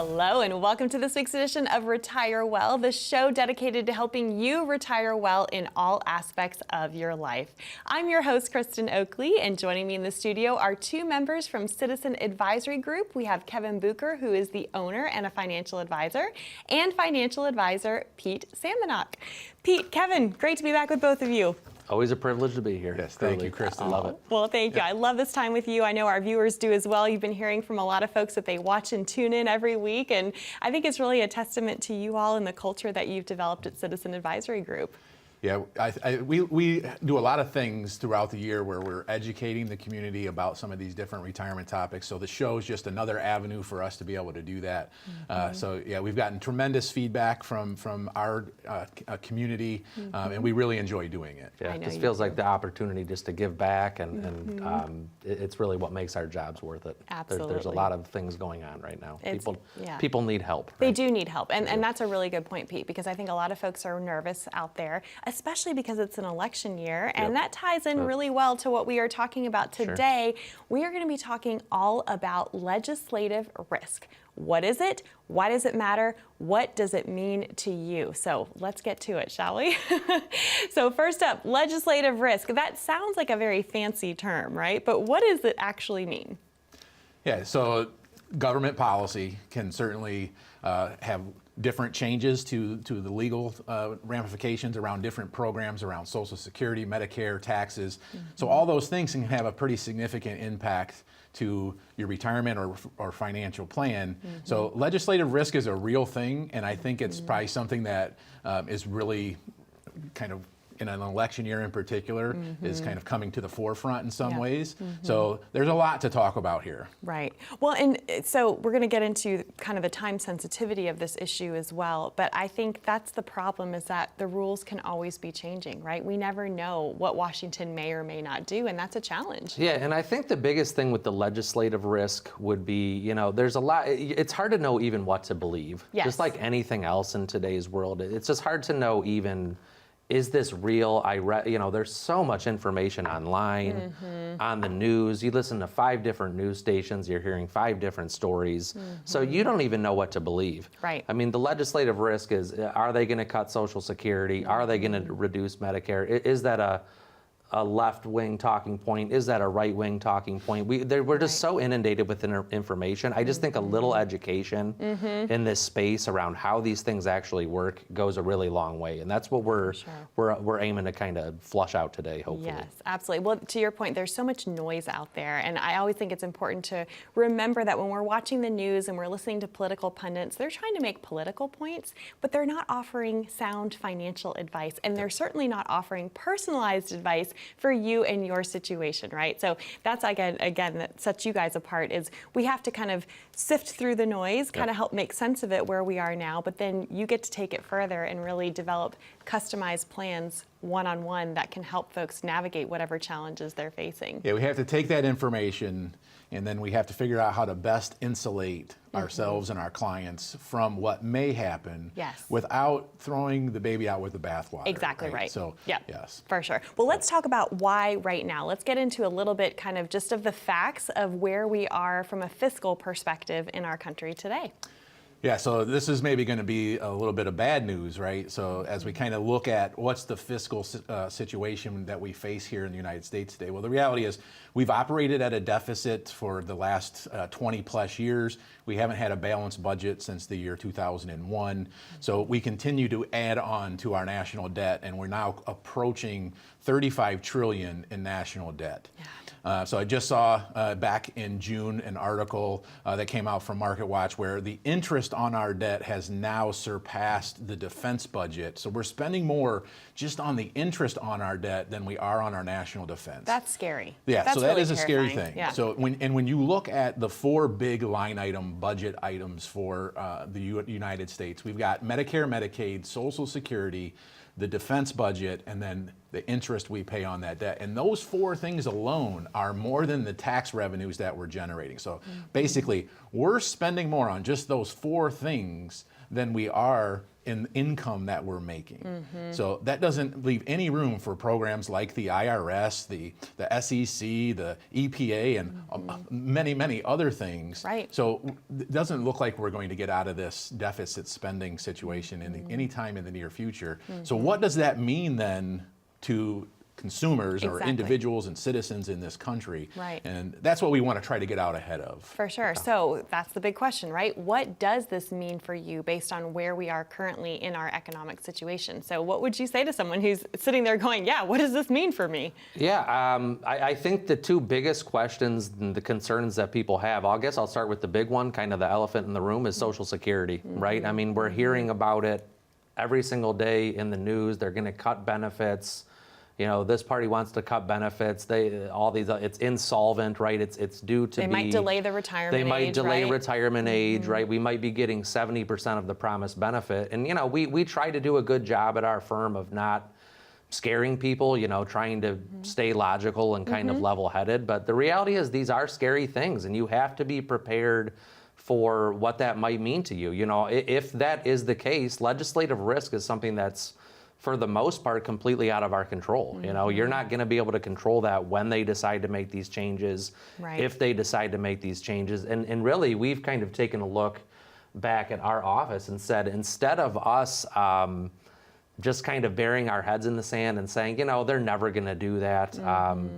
Hello and welcome to this week's edition of Retire Well, the show dedicated to helping you retire well in all aspects of your life. I'm your host, Kristen Oakley, and joining me in the studio are two members from Citizen Advisory Group. We have Kevin Bucher, who is the owner and a financial advisor, and financial advisor Pete Samanok. Pete, Kevin, great to be back with both of you. Always a privilege to be here. Yes, thank you, Kristen. Love it. Well, thank you. I love this time with you. I know our viewers do as well. You've been hearing from a lot of folks that they watch and tune in every week, and I think it's really a testament to you all and the culture that you've developed at Citizen Advisory Group. Yeah, we do a lot of things throughout the year where we're educating the community about some of these different retirement topics. So the show is just another avenue for us to be able to do that. So yeah, we've gotten tremendous feedback from our community, and we really enjoy doing it. Yeah, this feels like the opportunity just to give back, and it's really what makes our jobs worth it. Absolutely. There's a lot of things going on right now. People need help. Right? They do need help, and that's a really good point, Pete, because I think a lot of folks are nervous out there, especially because it's an election year, and that ties in really well to what we are talking about today. We are going to be talking all about legislative risk. What is it? Why does it matter? What does it mean to you? So let's get to it, shall we? So first up, legislative risk. That sounds like a very fancy term, right? But what does it actually mean? Yeah, so government policy can certainly have different changes to the legal ramifications around different programs around Social Security, Medicare, taxes. So all those things can have a pretty significant impact to your retirement or financial plan. So legislative risk is a real thing, and I think it's probably something that is really kind of in an election year in particular, is kind of coming to the forefront in some ways. So there's a lot to talk about here. Right. Well, and so we're going to get into kind of the time sensitivity of this issue as well. But I think that's the problem, is that the rules can always be changing, right? We never know what Washington may or may not do, and that's a challenge. Yeah, and I think the biggest thing with the legislative risk would be, there's a lot, it's hard to know even what to believe. Yes. Just like anything else in today's world, it's just hard to know even, is this real? There's so much information online, on the news. You listen to 5 different news stations, you're hearing 5 different stories. So you don't even know what to believe. Right. I mean, the legislative risk is, are they going to cut Social Security? Are they going to reduce Medicare? Is that a left-wing talking point? Is that a right-wing talking point? We're just so inundated with information. I just think a little education in this space around how these things actually work goes a really long way, and that's what we're aiming to kind of flush out today, hopefully. Yes, absolutely. Well, to your point, there's so much noise out there, and I always think it's important to remember that when we're watching the news and we're listening to political pundits, they're trying to make political points, but they're not offering sound financial advice, and they're certainly not offering personalized advice for you and your situation, right? So that's again that sets you guys apart, is we have to kind of sift through the noise, kind of help make sense of it where we are now, but then you get to take it further and really develop customized plans one-on-one that can help folks navigate whatever challenges they're facing. Yeah, we have to take that information, and then we have to figure out how to best insulate ourselves and our clients from what may happen without throwing the baby out with the bathwater. Exactly right. So, yes. For sure. Well, let's talk about why right now. Let's get into a little bit kind of just of the facts of where we are from a fiscal perspective in our country today. Yeah, so this is maybe going to be a little bit of bad news, right? So as we kind of look at what's the fiscal situation that we face here in the United States today, well, the reality is we've operated at a deficit for the last 20 plus years. We haven't had a balanced budget since the year 2001. So we continue to add on to our national debt, and we're now approaching 35 trillion in national debt. So I just saw back in June an article that came out from MarketWatch where the interest on our debt has now surpassed the defense budget. So we're spending more just on the interest on our debt than we are on our national defense. That's scary. Yeah, that's so that really is a terrifying. scary thing. Yeah. So when you look at the 4 big line item budget items for the United States, we've got Medicare, Medicaid, Social Security, the defense budget, and then the interest we pay on that debt. And those 4 things alone are more than the tax revenues that we're generating. So basically, we're spending more on just those 4 things than we are in income that we're making. So that doesn't leave any room for programs like the IRS, the SEC, the EPA, and many, many other things. Right. So it doesn't look like we're going to get out of this deficit spending situation any time in the near future. So what does that mean then to consumers or Exactly. individuals and citizens in this country? Right. And that's what we want to try to get out ahead of. For sure. So that's the big question, right? What does this mean for you based on where we are currently in our economic situation? So what would you say to someone who's sitting there going, yeah, what does this mean for me? Yeah, I think the two biggest questions and the concerns that people have, I guess I'll start with the big one, kind of the elephant in the room, is Social Security, right? I mean, we're hearing about it every single day in the news. They're going to cut benefits. You know, this party wants to cut benefits. It's insolvent, right? It's due to They might delay the retirement They might age, delay right? retirement age, right? We might be getting 70% of the promised benefit. And, you know, we try to do a good job at our firm of not scaring people, you know, trying to stay logical and kind of level-headed. But the reality is these are scary things, and you have to be prepared for what that might mean to you. You know, if that is the case, legislative risk is something that's, for the most part, completely out of our control. You know, you're not going to be able to control that when they decide to make these changes, Right. if they decide to make these changes. And really, we've kind of taken a look back at our office and said, instead of us just kind of burying our heads in the sand and saying, you know, they're never going to do that.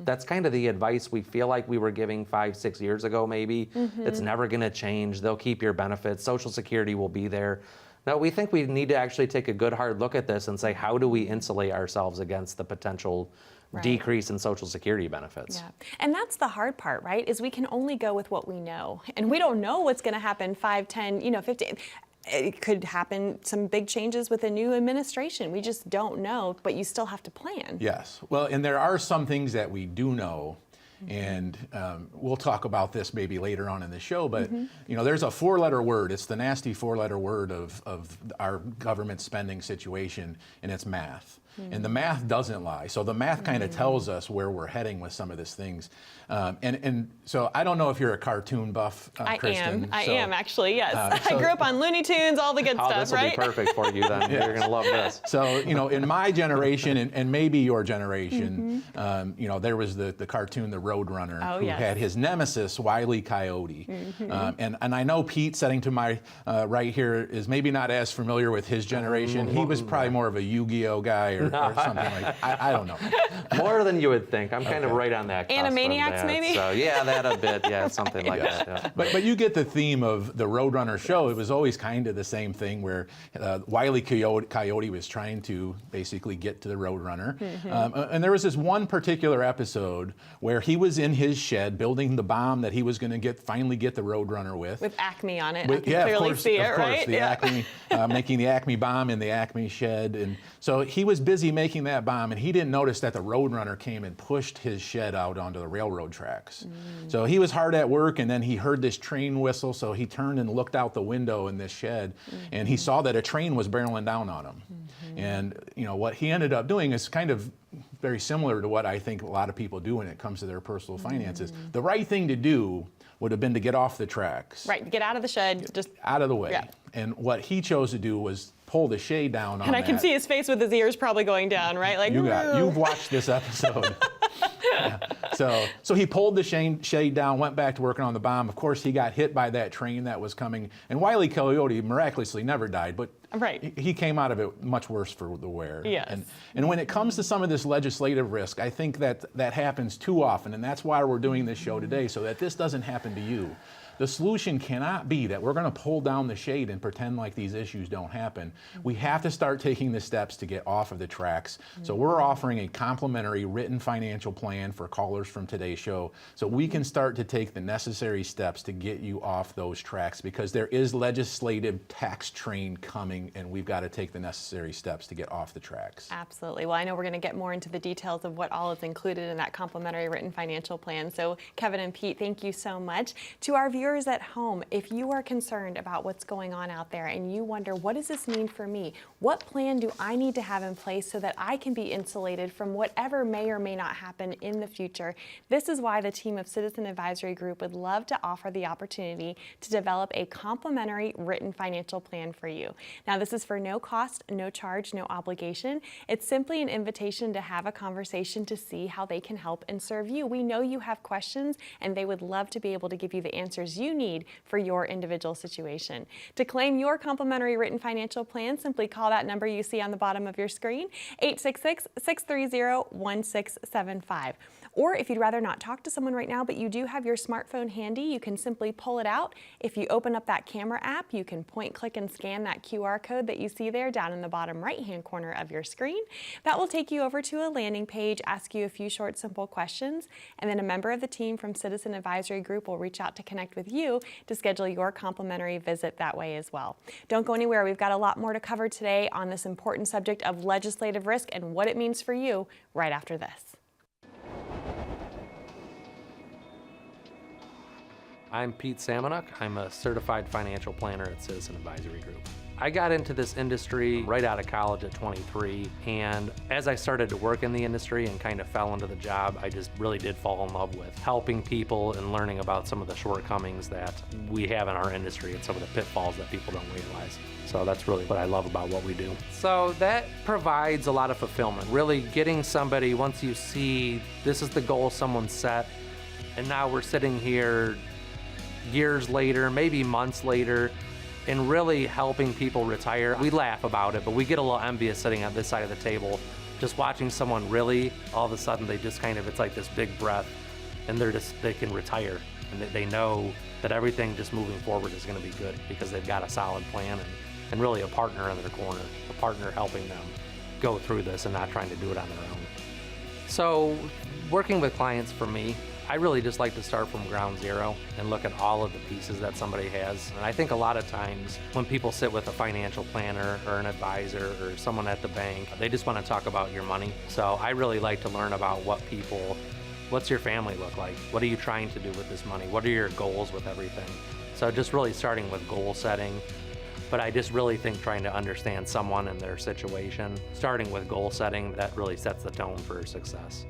That's kind of the advice we feel like we were giving 5-6 years ago, maybe. It's never going to change. They'll keep your benefits. Social Security will be there. No, we think we need to actually take a good hard look at this and say, how do we insulate ourselves against the potential Right. decrease in Social Security benefits? Yeah. And that's the hard part, right? Is we can only go with what we know. And we don't know what's going to happen 5, 10, 15. It could happen some big changes with a new administration. We just don't know, but you still have to plan. Yes. Well, and there are some things that we do know. And we'll talk about this maybe later on in the show, but you know, there's a 4-letter word. It's the nasty 4-letter word of our government spending situation, and it's math. And the math doesn't lie. So the math kind of tells us where we're heading with some of these things. And so I don't know if you're a cartoon buff, Kristen. I So, am actually, yes. so- I grew up on Looney Tunes, all the good Oh, stuff, this will right? be perfect for you then. You're going to love this. So, you know, in my generation and maybe your generation, you know, there was the cartoon, The Roadrunner, Oh, who yes. had his nemesis, Wile E. Coyote. And I know Pete, sitting to my right here, is maybe not as familiar with his generation. He was probably more of a Yu-Gi-Oh guy or something like that. I don't know. More than you would think. I'm kind of Okay. right on that cusp of Animaniacs, that. maybe? So, yeah, that a bit. Yeah, something like that. Yeah. But you get the theme of the Roadrunner show. It was always kind of the same thing where Wile E. Coyote was trying to basically get to the Roadrunner. And there was this one particular episode where he was in his shed building the bomb that he was going to finally get the Roadrunner with. With Acme on it, I With- can yeah, clearly of course, see it, of course, right? the Acme, making the Acme bomb in the Acme shed. And so he was busy making that bomb, and he didn't notice that the Roadrunner came and pushed his shed out onto the railroad tracks. So he was hard at work, and then he heard this train whistle, so he turned and looked out the window in this shed, and he saw that a train was barreling down on him. And you know what he ended up doing is kind of very similar to what I think a lot of people do when it comes to their personal finances. The right thing to do would have been to get off the tracks, Right, get out of the shed, just, out of the way. Yeah. And what he chose to do was pull the shade down on and I can that. see his face with his ears probably going down, right? Like, You've watched this episode. Yeah. So he pulled the shade down, went back to working on the bomb. Of course, he got hit by that train that was coming. And Wile E. Coyote miraculously never died, but Right. he came out of it much worse for the wear. Yes. And when it comes to some of this legislative risk, I think that happens too often, and that's why we're doing this show today, so that this doesn't happen to you. The solution cannot be that we're going to pull down the shade and pretend like these issues don't happen. We have to start taking the steps to get off of the tracks. So we're offering a complimentary written financial plan for callers from today's show, so we can start to take the necessary steps to get you off those tracks, because there is legislative tax train coming, and we've got to take the necessary steps to get off the tracks. Absolutely. Well, I know we're going to get more into the details of what all is included in that complimentary written financial plan. So, Kevin and Pete, thank you so much. To our viewers viewers at home, if you are concerned about what's going on out there and you wonder, what does this mean for me? What plan do I need to have in place so that I can be insulated from whatever may or may not happen in the future? This is why the team of Citizen Advisory Group would love to offer the opportunity to develop a complimentary written financial plan for you. Now, this is for no cost, no charge, no obligation. It's simply an invitation to have a conversation to see how they can help and serve you. We know you have questions, and they would love to be able to give you the answers you need for your individual situation. To claim your complimentary written financial plan, simply call that number you see on the bottom of your screen, 866-630-1675. Or if you'd rather not talk to someone right now, but you do have your smartphone handy, you can simply pull it out. If you open up that camera app, you can point, click, and scan that QR code that you see there down in the bottom right-hand corner of your screen. That will take you over to a landing page, ask you a few short, simple questions, and then a member of the team from Citizen Advisory Group will reach out to connect with you to schedule your complimentary visit that way as well. Don't go anywhere. We've got a lot more to cover today on this important subject of legislative risk and what it means for you right after this. I'm Pete Samonuk. I'm a certified financial planner at Citizen Advisory Group. I got into this industry right out of college at 23, and as I started to work in the industry and kind of fell into the job, I just really did fall in love with helping people and learning about some of the shortcomings that we have in our industry and some of the pitfalls that people don't realize. So that's really what I love about what we do. So that provides a lot of fulfillment, really getting somebody, once you see this is the goal someone set, and now we're sitting here years later, maybe months later, and really helping people retire. We laugh about it, but we get a little envious sitting at this side of the table, just watching someone really, all of a sudden they just kind of, it's like this big breath, and they can retire, and they know that everything just moving forward is gonna be good because they've got a solid plan and really a partner in their corner, a partner helping them go through this and not trying to do it on their own. So working with clients for me, I really just like to start from ground zero and look at all of the pieces that somebody has. And I think a lot of times when people sit with a financial planner or an advisor or someone at the bank, they just want to talk about your money. So I really like to learn about what's your family look like? What are you trying to do with this money? What are your goals with everything? So just really starting with goal setting. But I just really think trying to understand someone and their situation, starting with goal setting, that really sets the tone for success.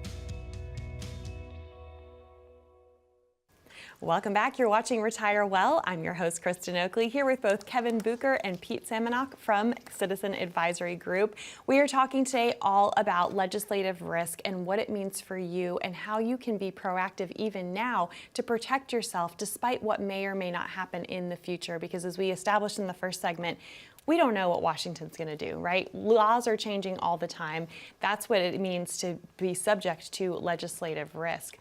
Welcome back. You're watching Retire Well. I'm your host, Kristen Oakley, here with both Kevin Bucher and Pete Samonuk from Citizen Advisory Group. We are talking today all about legislative risk and what it means for you and how you can be proactive even now to protect yourself despite what may or may not happen in the future. Because as we established in the first segment, we don't know what Washington's going to do, right? Laws are changing all the time. That's what it means to be subject to legislative risk.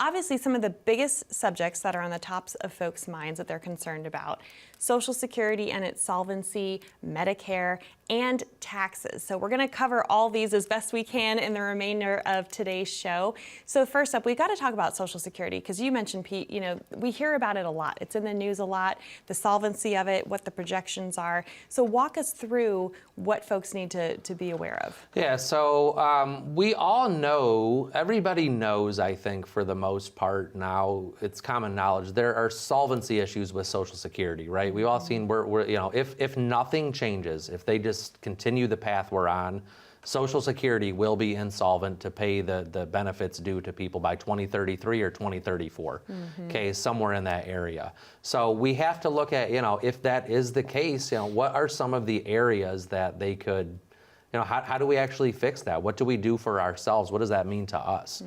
Obviously, some of the biggest subjects that are on the tops of folks' minds that they're concerned about: Social Security and its solvency, Medicare, and taxes. So we're going to cover all these as best we can in the remainder of today's show. So first up, we've got to talk about Social Security, because you mentioned, Pete, we hear about it a lot. It's in the news a lot, the solvency of it, what the projections are. So walk us through what folks need to be aware of. Yeah, so we all know, everybody knows, I think, for the most part now, it's common knowledge, there are solvency issues with Social Security, right? We've all seen if nothing changes, if they just continue the path we're on, Social Security will be insolvent to pay the benefits due to people by 2033 or 2034, okay, somewhere in that area. So we have to look at, if that is the case, what are some of the areas that they could, how do we actually fix that? What do we do for ourselves? What does that mean to us?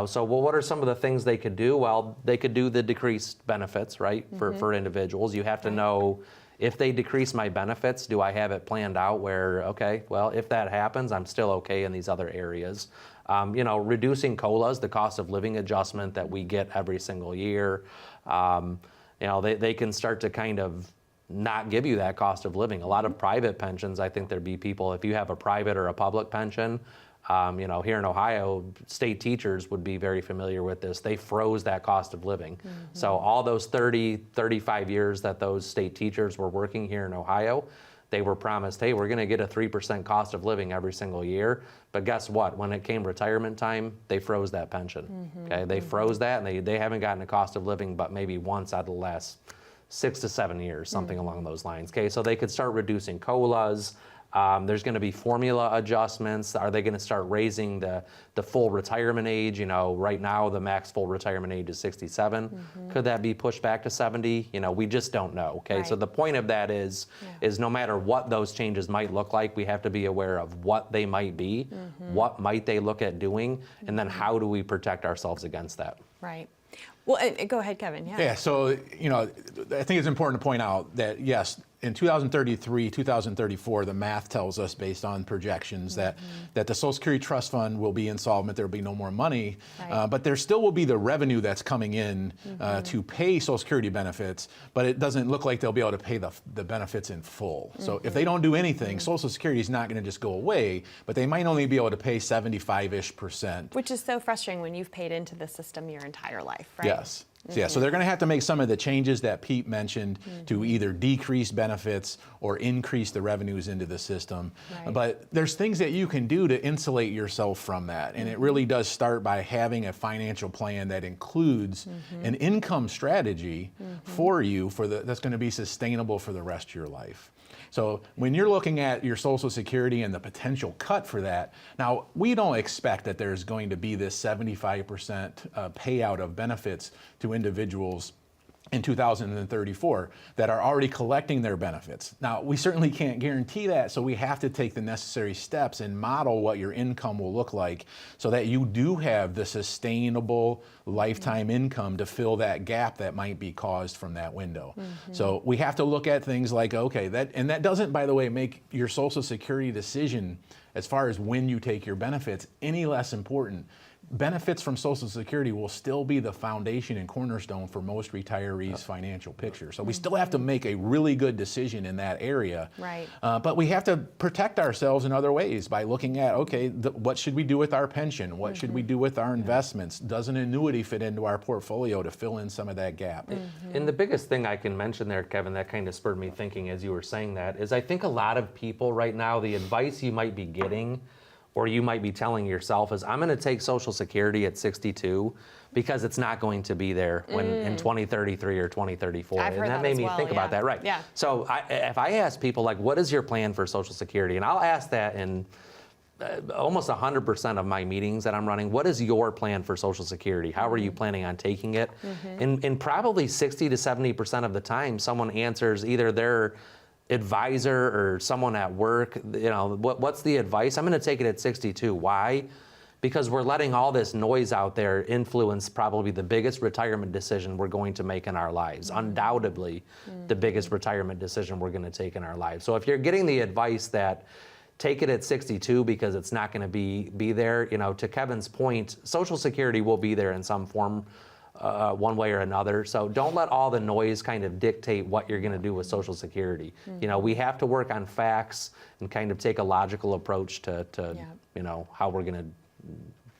So what are some of the things they could do? Well, they could do the decreased benefits, right, for individuals. You have to know, if they decrease my benefits, do I have it planned out where, okay, well, if that happens, I'm still okay in these other areas. Reducing COLAs, the cost of living adjustment that we get every single year. They can start to kind of not give you that cost of living. A lot of private pensions, I think there'd be people, if you have a private or a public pension, here in Ohio, state teachers would be very familiar with this. They froze that cost of living. So all those 30, 35 years that those state teachers were working here in Ohio, they were promised, hey, we're going to get a 3% cost of living every single year. But guess what? When it came retirement time, they froze that pension. Okay, they froze that, and they haven't gotten a cost of living but maybe once out of the last 6 to 7 years, something along those lines. Okay, so they could start reducing COLAs. There's going to be formula adjustments. Are they going to start raising the full retirement age? You know, right now the max full retirement age is 67. Could that be pushed back to 70? You know, we just don't know. Okay, so Right. the point of that is no matter what those changes might look like, we have to be aware of what they might be, what might they look at doing, and then how do we protect ourselves against that? Right. Well, go ahead, Kevin. Yeah. Yeah, so, you know, I think it's important to point out that, yes, in 2033, 2034, the math tells us, based on projections, that the Social Security Trust Fund will be insolvent. There will be no more money, Right. but there still will be the revenue that's coming in to pay Social Security benefits, but it doesn't look like they'll be able to pay the benefits in full. So if they don't do anything, Social Security is not going to just go away, but they might only be able to pay 75-ish%. Which is so frustrating when you've paid into the system your entire life, right? Yes. Yeah, so they're going to have to make some of the changes that Pete mentioned to either decrease benefits or increase the revenues into the system. Right. But there's things that you can do to insulate yourself from that. And it really does start by having a financial plan that includes an income strategy for you that's going to be sustainable for the rest of your life. So when you're looking at your Social Security and the potential cut for that, now we don't expect that there's going to be this 75% payout of benefits to individuals in 2034 that are already collecting their benefits. Now, we certainly can't guarantee that, so we have to take the necessary steps and model what your income will look like so that you do have the sustainable lifetime income to fill that gap that might be caused from that window. So we have to look at things like, okay, that doesn't, by the way, make your Social Security decision as far as when you take your benefits any less important. Benefits from Social Security will still be the foundation and cornerstone for most retirees' financial picture. So we still have to make a really good decision in that area. Right. But we have to protect ourselves in other ways by looking at, okay, what should we do with our pension? What should we do with our investments? Does an annuity fit into our portfolio to fill in some of that gap? And the biggest thing I can mention there, Kevin, that kind of spurred me thinking as you were saying that, is I think a lot of people right now, the advice you might be getting or you might be telling yourself is, I'm going to take Social Security at 62 because it's not going to be there when in 2033 or 2034. I've heard and that that made as me well, think about yeah. that, right? Yeah. So if I ask people, like, what is your plan for Social Security? And I'll ask that in almost 100% of my meetings that I'm running. What is your plan for Social Security? How are you planning on taking it? And probably 60 to 70% of the time, someone answers either their advisor or someone at work, you know, what's the advice? I'm going to take it at 62. Why? Because we're letting all this noise out there influence probably the biggest retirement decision we're going to make in our lives. Undoubtedly, the biggest retirement decision we're going to take in our lives. So if you're getting the advice that take it at 62 because it's not going to be there, you know, to Kevin's point, Social Security will be there in some form, one way or another. So don't let all the noise kind of dictate what you're going to do with Social Security. You know, we have to work on facts and kind of take a logical approach to you know, how we're going to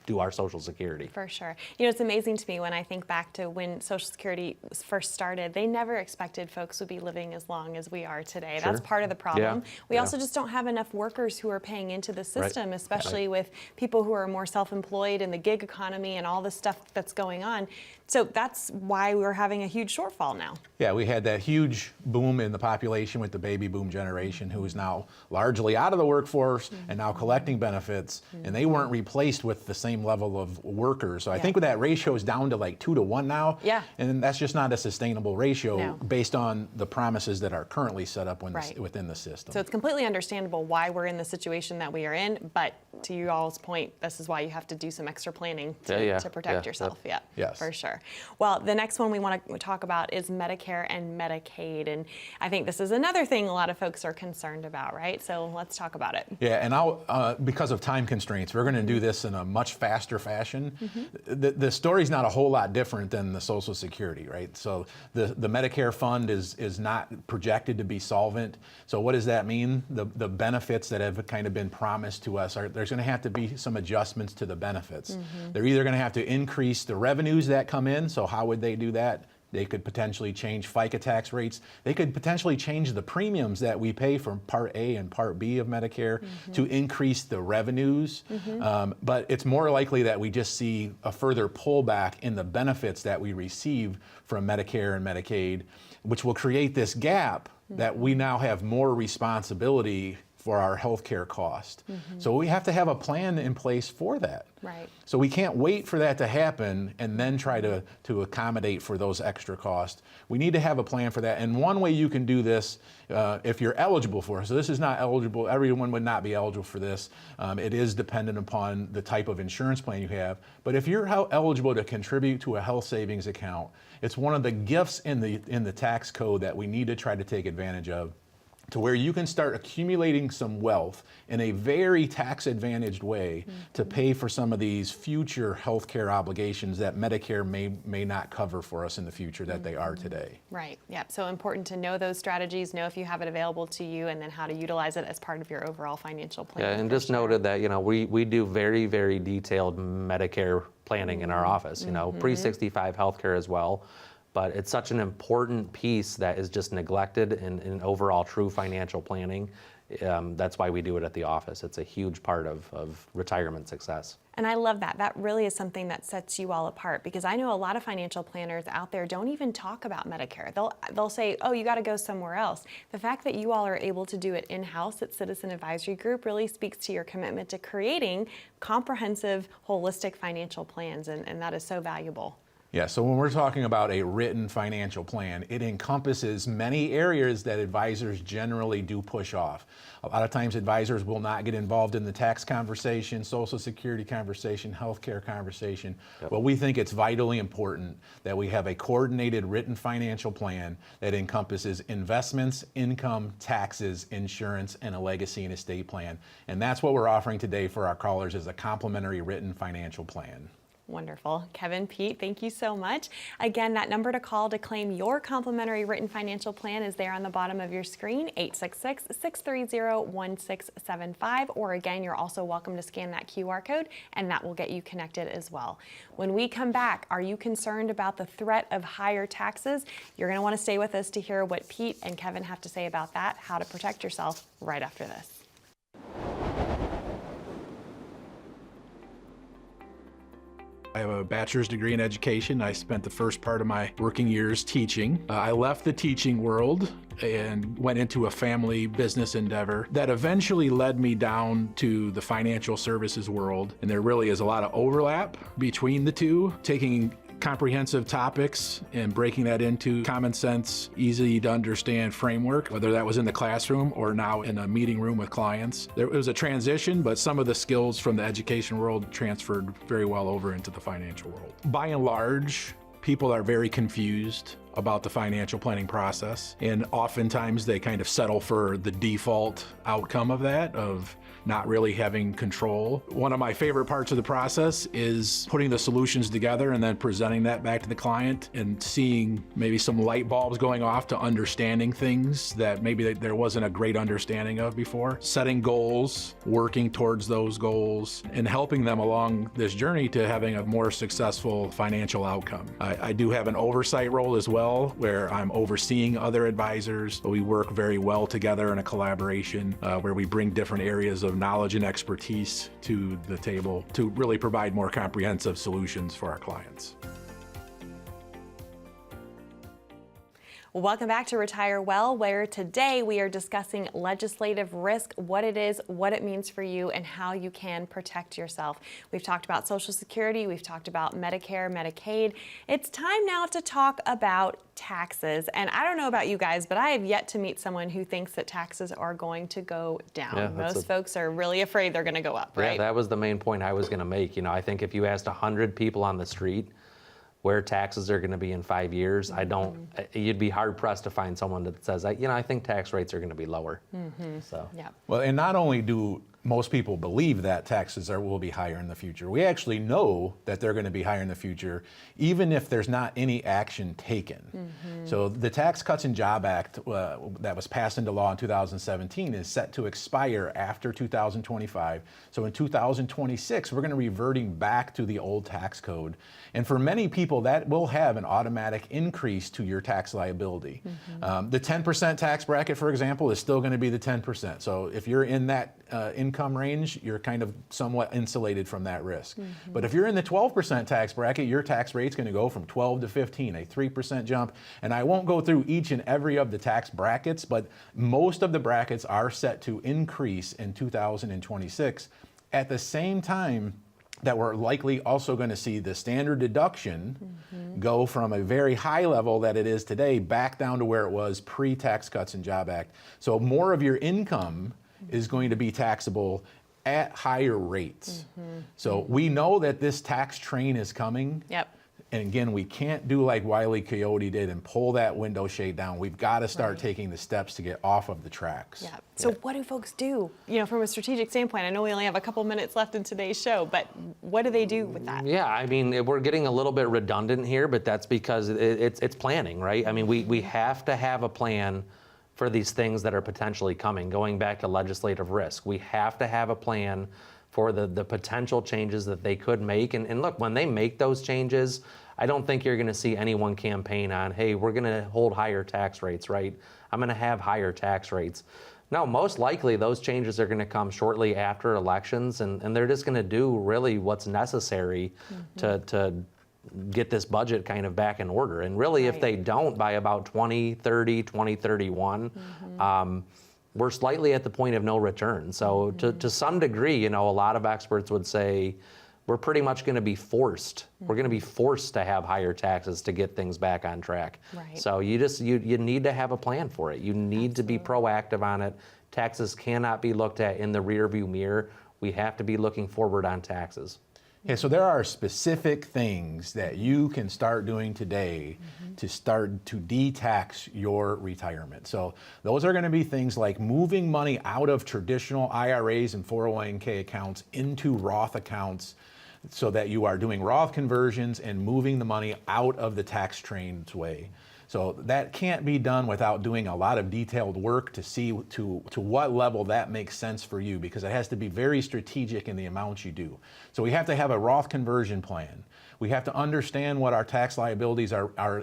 do our Social Security. For sure. You know, it's amazing to me when I think back to when Social Security first started, they never expected folks would be living as long as we are today. Sure. That's part of the problem. Yeah. We Yeah. also just don't have enough workers who are paying into the system, Right. especially with people who are more self-employed in the gig economy and all the stuff that's going on. So that's why we're having a huge shortfall now. Yeah, we had that huge boom in the population with the baby boom generation who is now largely out of the workforce and now collecting benefits, and they weren't replaced with the same level of workers. So I think that ratio is down to like 2 to 1 now. Yeah. And that's just not a sustainable ratio No. based on the promises that are currently set up Right. within the system. So it's completely understandable why we're in the situation that we are in, but to you all's point, this is why you have to do some extra planning to protect yourself. Yeah, Yes. for sure. Well, the next one we want to talk about is Medicare and Medicaid, and I think this is another thing a lot of folks are concerned about, right? So let's talk about it. Yeah, and I'll, because of time constraints, we're going to do this in a much faster fashion. The story's not a whole lot different than the Social Security, right? So the Medicare fund is not projected to be solvent. So what does that mean? The benefits that have kind of been promised to us, there's going to have to be some adjustments to the benefits. They're either going to have to increase the revenues that come in. So how would they do that? They could potentially change FICA tax rates. They could potentially change the premiums that we pay from Part A and Part B of Medicare to increase the revenues. But it's more likely that we just see a further pullback in the benefits that we receive from Medicare and Medicaid, which will create this gap that we now have more responsibility for our healthcare cost. So we have to have a plan in place for that. Right. So we can't wait for that to happen and then try to accommodate for those extra costs. We need to have a plan for that. And one way you can do this, if you're eligible for it, so this is not eligible, everyone would not be eligible for this. It is dependent upon the type of insurance plan you have. But if you're eligible to contribute to a health savings account, it's one of the gifts in the tax code that we need to try to take advantage of, to where you can start accumulating some wealth in a very tax-advantaged way to pay for some of these future healthcare obligations that Medicare may not cover for us in the future that they are today. Right. Yep. So important to know those strategies, know if you have it available to you, and then how to utilize it as part of your overall financial plan. Yeah, and just noted that, we do very, very detailed Medicare planning in our office, pre-65 healthcare as well. But it's such an important piece that is just neglected in overall true financial planning. That's why we do it at the office. It's a huge part of retirement success. And I love that. That really is something that sets you all apart, because I know a lot of financial planners out there don't even talk about Medicare. They'll say, oh, you got to go somewhere else. The fact that you all are able to do it in-house at Citizen Advisory Group really speaks to your commitment to creating comprehensive, holistic financial plans, and that is so valuable. Yeah, so when we're talking about a written financial plan, it encompasses many areas that advisors generally do push off. A lot of times advisors will not get involved in the tax conversation, Social Security conversation, healthcare conversation. Yep. But we think it's vitally important that we have a coordinated written financial plan that encompasses investments, income, taxes, insurance, and a legacy and estate plan. And that's what we're offering today for our callers, is a complimentary written financial plan. Wonderful. Kevin, Pete, thank you so much. Again, that number to call to claim your complimentary written financial plan is there on the bottom of your screen, 866-630-1675. Or again, you're also welcome to scan that QR code, and that will get you connected as well. When we come back, are you concerned about the threat of higher taxes? You're going to want to stay with us to hear what Pete and Kevin have to say about that, how to protect yourself, right after this. I have a bachelor's degree in education. I spent the first part of my working years teaching. I left the teaching world and went into a family business endeavor that eventually led me down to the financial services world. And there really is a lot of overlap between the two, taking comprehensive topics and breaking that into common sense, easy to understand framework, whether that was in the classroom or now in a meeting room with clients. There was a transition, but some of the skills from the education world transferred very well over into the financial world. By and large, people are very confused about the financial planning process, and oftentimes they kind of settle for the default outcome of that, of not really having control. One of my favorite parts of the process is putting the solutions together and then presenting that back to the client and seeing maybe some light bulbs going off to understanding things that maybe there wasn't a great understanding of before. Setting goals, working towards those goals, and helping them along this journey to having a more successful financial outcome. I do have an oversight role as well, where I'm overseeing other advisors. We work very well together in a collaboration where we bring different areas of knowledge and expertise to the table to really provide more comprehensive solutions for our clients. Welcome back to Retire Well, where today we are discussing legislative risk, what it is, what it means for you, and how you can protect yourself. We've talked about Social Security, we've talked about Medicare, Medicaid. It's time now to talk about taxes. And I don't know about you guys, but I have yet to meet someone who thinks that taxes are going to go down. Yeah, Most folks are really afraid they're going to go up, right? Yeah, that was the main point I was going to make. I think if you asked 100 people on the street where taxes are going to be in 5 years, you'd be hard pressed to find someone that says, I think tax rates are going to be lower. So. Yeah. Well, and not only do most people believe that taxes will be higher in the future. We actually know that they're going to be higher in the future, even if there's not any action taken. So the Tax Cuts and Jobs Act that was passed into law in 2017 is set to expire after 2025. So in 2026, we're going to be reverting back to the old tax code. And for many people, that will have an automatic increase to your tax liability. The 10% tax bracket, for example, is still going to be the 10%. So if you're in that income range, you're kind of somewhat insulated from that risk. But if you're in the 12% tax bracket, your tax rate's going to go from 12 to 15, a 3% jump. And I won't go through each and every of the tax brackets, but most of the brackets are set to increase in 2026. At the same time that we're likely also going to see the standard deduction go from a very high level that it is today back down to where it was pre-Tax Cuts and Jobs Act. So more of your income is going to be taxable at higher rates. So we know that this tax train is coming. Yep. And again, we can't do like Wile E. Coyote did and pull that window shade down. We've got to start taking the steps to get off of the tracks. Yeah. So what do folks do? You know, from a strategic standpoint, I know we only have a couple minutes left in today's show, but what do they do with that? Yeah, I mean, we're getting a little bit redundant here, but that's because it's planning, right? I mean, we have to have a plan for these things that are potentially coming. Going back to legislative risk, we have to have a plan for the potential changes that they could make. And look, when they make those changes, I don't think you're going to see anyone campaign on, hey, we're going to hold higher tax rates, right? I'm going to have higher tax rates. No, most likely those changes are going to come shortly after elections, and they're just going to do really what's necessary to get this budget kind of back in order. And really, if they don't by about 2030, 2031, we're slightly at the point of no return. So to some degree, you know, a lot of experts would say we're pretty much going to be forced. We're going to be forced to have higher taxes to get things back on track. Right. So you need to have a plan for it. You need to be proactive on it. Taxes cannot be looked at in the rearview mirror. We have to be looking forward on taxes. Yeah, so there are specific things that you can start doing today to start to de-tax your retirement. So those are going to be things like moving money out of traditional IRAs and 401k accounts into Roth accounts so that you are doing Roth conversions and moving the money out of the tax train's way. So that can't be done without doing a lot of detailed work to see to what level that makes sense for you, because it has to be very strategic in the amounts you do. So we have to have a Roth conversion plan. We have to understand what our tax liabilities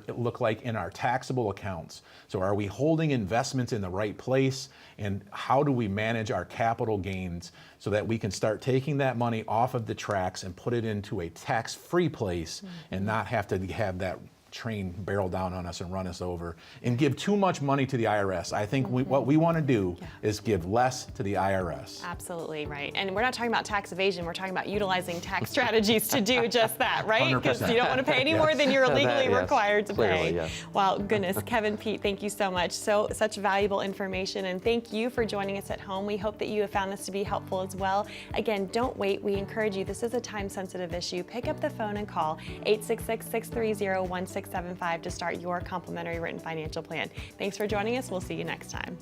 look like in our taxable accounts. So are we holding investments in the right place, and how do we manage our capital gains so that we can start taking that money off of the tracks and put it into a tax-free place and not have to have that train barrel down on us and run us over and give too much money to the IRS. I think what we want to do is give less to the IRS. Absolutely right. And we're not talking about tax evasion. We're talking about utilizing tax strategies to do just that, right? Because you don't want to pay any more than you're legally required to Clearly, pay. yes. Wow, goodness. Kevin, Pete, thank you so much. Such valuable information. And thank you for joining us at home. We hope that you have found this to be helpful as well. Again, don't wait. We encourage you. This is a time-sensitive issue. Pick up the phone and call 866-630-1675 to start your complimentary written financial plan. Thanks for joining us. We'll see you next time.